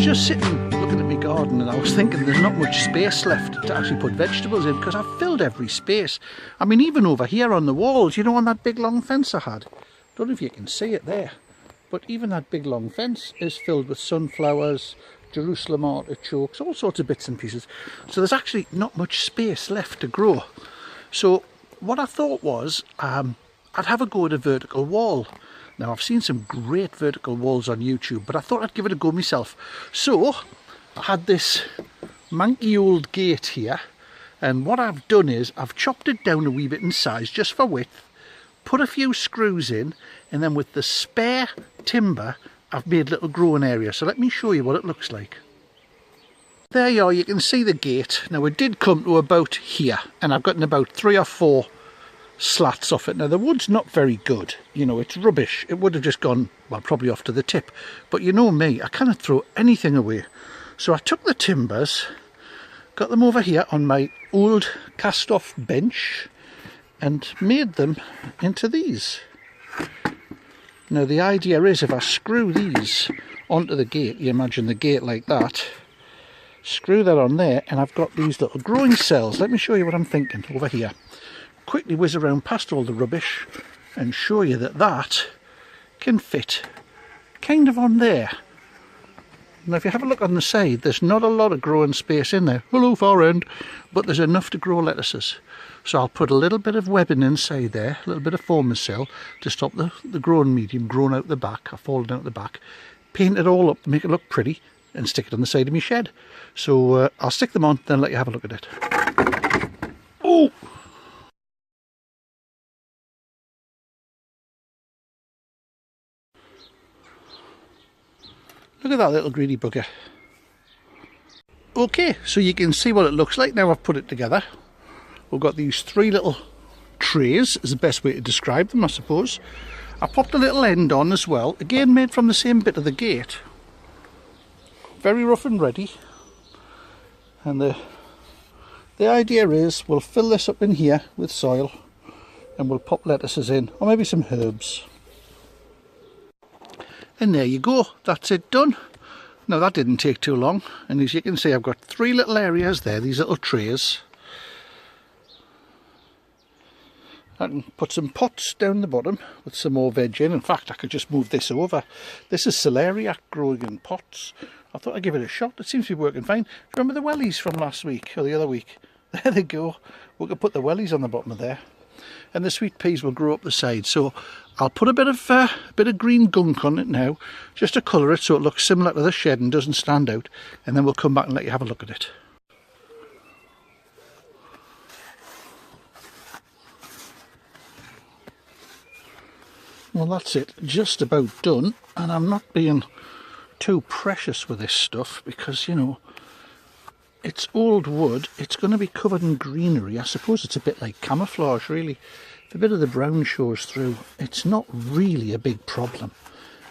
just sitting looking at my garden and I was thinking there's not much space left to actually put vegetables in because I've filled every space. I mean, even over here on the walls, you know, on that big long fence I had. Don't know if you can see it there, but even that big long fence is filled with sunflowers, Jerusalem artichokes, all sorts of bits and pieces. So there's actually not much space left to grow. So what I thought was I'd have a go at a vertical wall. Now, I've seen some great vertical walls on YouTube, but I thought I'd give it a go myself. So I had this manky old gate here, and what I've done is I've chopped it down a wee bit in size just for width, put a few screws in, and then with the spare timber I've made little growing areas. So let me show you what it looks like. There you are, you can see the gate. Now it did come to about here, and I've gotten about 3 or 4 slats off it. Now the wood's not very good, you know, it's rubbish. It would have just gone, well, probably off to the tip, but you know me, I cannot throw anything away. So I took the timbers, got them over here on my old cast off bench and made them into these. Now the idea is if I screw these onto the gate, you imagine the gate like that, screw that on there, and I've got these little growing cells. Let me show you what I'm thinking over here. Quickly whiz around past all the rubbish and show you that that can fit kind of on there. Now if you have a look on the side, there's not a lot of growing space in there. Hello far end, but there's enough to grow lettuces. So I'll put a little bit of webbing inside there, a little bit of formicell to stop the growing medium growing out the back, or falling out the back. Paint it all up, make it look pretty, and stick it on the side of my shed. So I'll stick them on, then let you have a look at it. Oh! Look at that little greedy bugger. Okay, so you can see what it looks like now I've put it together. We've got these 3 little trays, is the best way to describe them, I suppose. I popped a little end on as well, again made from the same bit of the gate. Very rough and ready. And the idea is we'll fill this up in here with soil and we'll pop lettuces in, or maybe some herbs. And there you go, that's it done. Now that didn't take too long, and as you can see I've got 3 little areas there, these little trays. I can put some pots down the bottom with some more veg in. In fact, I could just move this over. This is celeriac growing in pots. I thought I'd give it a shot. It seems to be working fine. Remember the wellies from last week, or the other week? There they go. We could put the wellies on the bottom of there. And the sweet peas will grow up the side. So I'll put a bit of green gunk on it now, just to colour it so it looks similar to the shed and doesn't stand out. And then we'll come back and let you have a look at it. Well, that's it, just about done. And I'm not being too precious with this stuff because, you know, it's old wood, it's going to be covered in greenery. I suppose it's a bit like camouflage, really. If a bit of the brown shows through, it's not really a big problem.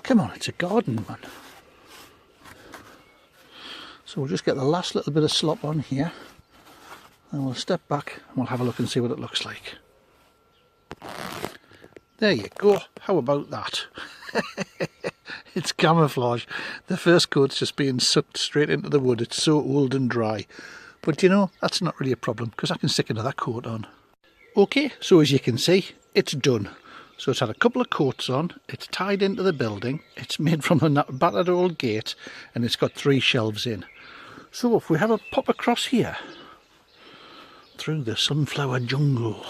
Come on, it's a garden, man. So we'll just get the last little bit of slop on here, and we'll step back and we'll have a look and see what it looks like. There you go, how about that? It's camouflage. The first coat's just being sucked straight into the wood. It's so old and dry. But you know, that's not really a problem because I can stick another coat on. Okay, so as you can see, it's done. So it's had a couple of coats on, it's tied into the building, it's made from a battered old gate, and it's got 3 shelves in. So if we have a pop across here, through the sunflower jungle,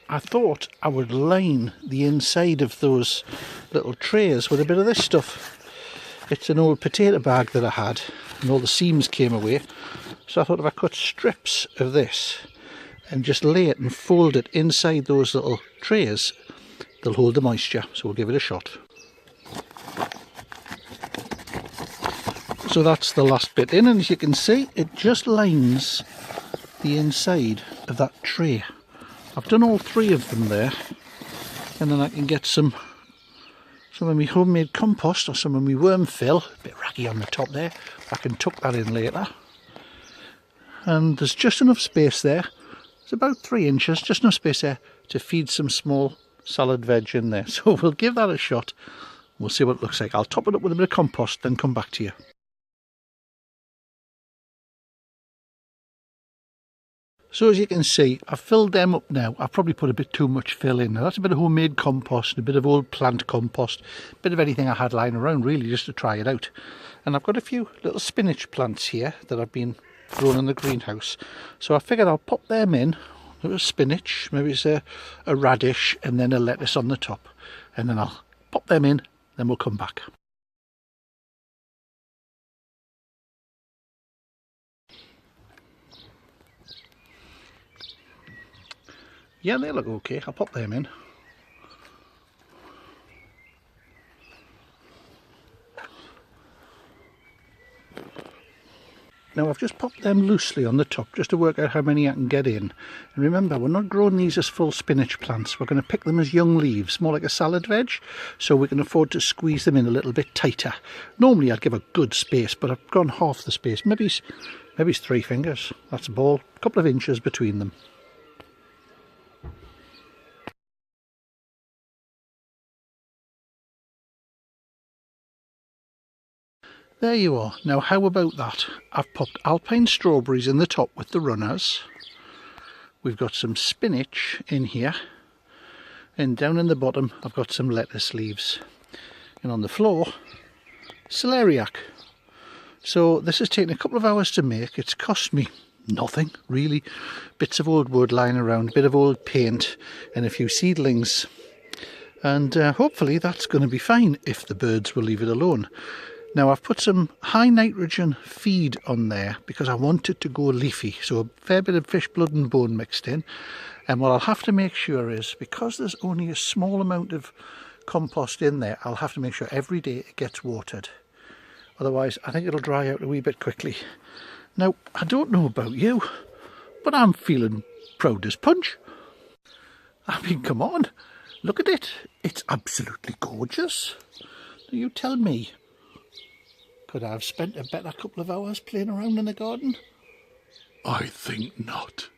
I thought I would line the inside of those little trays with a bit of this stuff. It's an old potato bag that I had and all the seams came away. So I thought if I cut strips of this and just lay it and fold it inside those little trays, they'll hold the moisture. So we'll give it a shot. So that's the last bit in, and as you can see, it just lines the inside of that tray. I've done all 3 of them there, and then I can get some of my homemade compost or some of my worm fill, a bit raggy on the top there. I can tuck that in later. And there's just enough space there. It's about 3 inches, just enough space there to feed some small salad veg in there. So we'll give that a shot. We'll see what it looks like. I'll top it up with a bit of compost, then come back to you. So as you can see, I've filled them up now. I've probably put a bit too much fill in. Now that's a bit of homemade compost, a bit of old plant compost, a bit of anything I had lying around really, just to try it out. And I've got a few little spinach plants here that I've been growing in the greenhouse. So I figured I'll pop them in. A little spinach, maybe it's a radish, and then a lettuce on the top. And then I'll pop them in, then we'll come back. Yeah, they look okay. I'll pop them in. Now I've just popped them loosely on the top just to work out how many I can get in. And remember, we're not growing these as full spinach plants. We're going to pick them as young leaves, more like a salad veg, so we can afford to squeeze them in a little bit tighter. Normally I'd give a good space, but I've gone half the space. Maybe it's 3 fingers. That's a ball. A couple of inches between them. There you are. Now how about that? I've popped alpine strawberries in the top with the runners. We've got some spinach in here. And down in the bottom I've got some lettuce leaves. And on the floor, celeriac. So this has taken a couple of hours to make. It's cost me nothing really. Bits of old wood lying around, a bit of old paint and a few seedlings. And hopefully that's going to be fine if the birds will leave it alone. Now I've put some high nitrogen feed on there because I want it to go leafy, so a fair bit of fish blood and bone mixed in. And what I'll have to make sure is, because there's only a small amount of compost in there, I'll have to make sure every day it gets watered. Otherwise I think it'll dry out a wee bit quickly. Now I don't know about you, but I'm feeling proud as punch. I mean, come on, look at it. It's absolutely gorgeous. You tell me. Could I have spent a better couple of hours playing around in the garden? I think not.